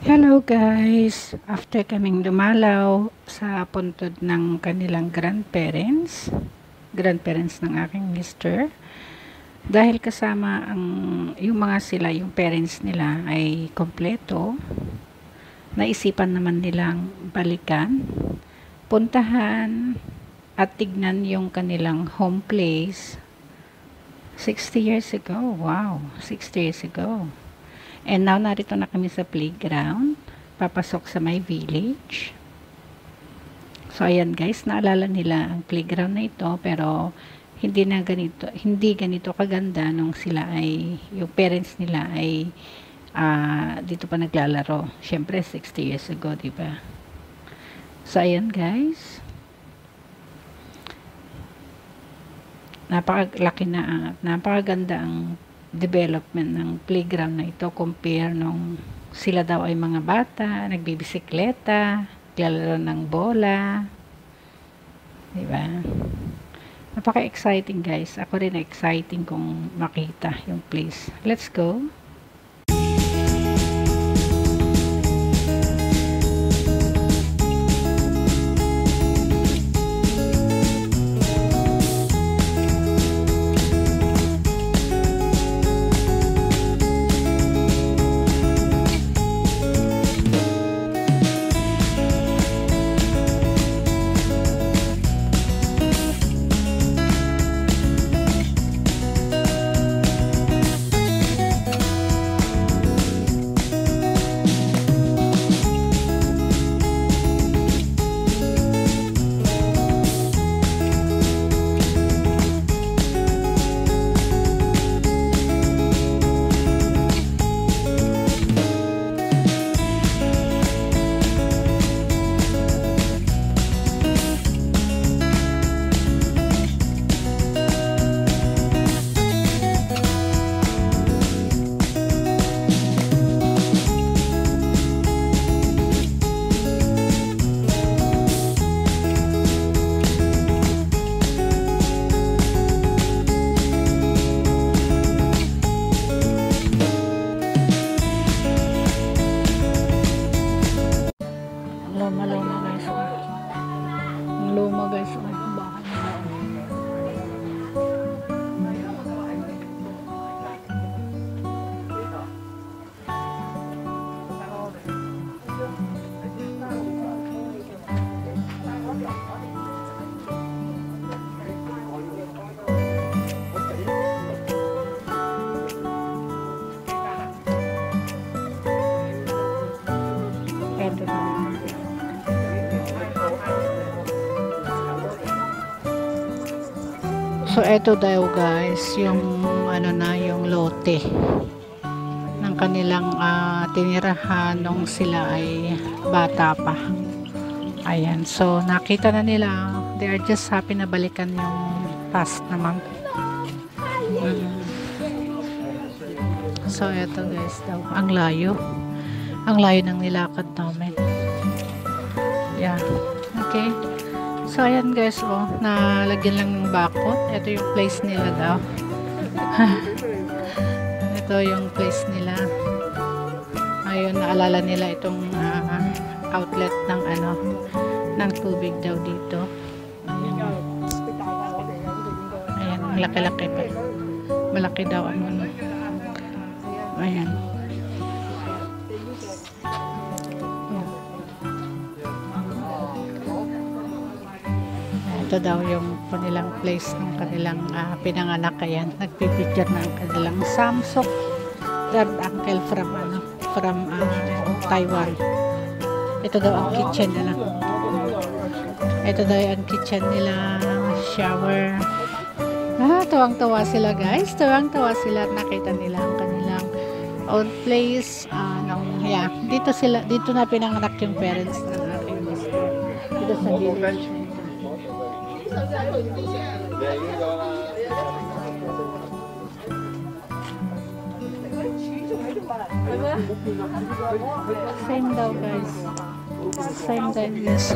Hello guys! After kaming dumalaw sa puntod ng kanilang grandparents ng aking mister, dahil kasama yung parents nila ay kompleto, naisipan naman nilang balikan, puntahan at tignan yung kanilang home place 60 years ago. Wow! 60 years ago. And now, narito na kami sa playground. Papasok sa my village. So, ayan guys, naalala nila ang playground na ito, pero hindi ganito kaganda nung yung parents nila ay dito pa naglalaro. Syempre, 60 years ago, diba? So, ayan guys. Napakaganda ang development ng playground na ito compare nung sila daw ay mga bata, nagbibisikleta, naglalaro ng bola, diba? Napaka-exciting guys. Ako rin exciting kung makita yung place. Let's go! Luma guys, ang bahay nila. Ito na. So, eto daw guys, yung yung lote ng kanilang tinirahan nung sila ay bata pa. Ayan, so nakita na nila, they are just happy na balikan yung past naman. So, eto guys daw, ang layo ng nilakad namin. Yeah, okay. So, ayan guys, nalagyan lang ng bakod. Ito yung place nila daw. Ito yung place nila. Ayun, naalala nila itong outlet ng tubig daw dito. Ayan, malaki-laki pa. Malaki daw Ayan. Ito daw yung kanilang place ng kanilang pinanganak. Ayan, nagpipicture ng kanilang Samsung third uncle from Taiwan. Ito daw ang kitchen nila. Ito daw yung kitchen nila, shower. Tuwang-tuwa sila guys. Tuwang-tuwa sila at nakita nila ang kanilang own place. Dito na pinanganak yung parents ng aking mister. Dito sa village. Same daw guys. Same daw guys.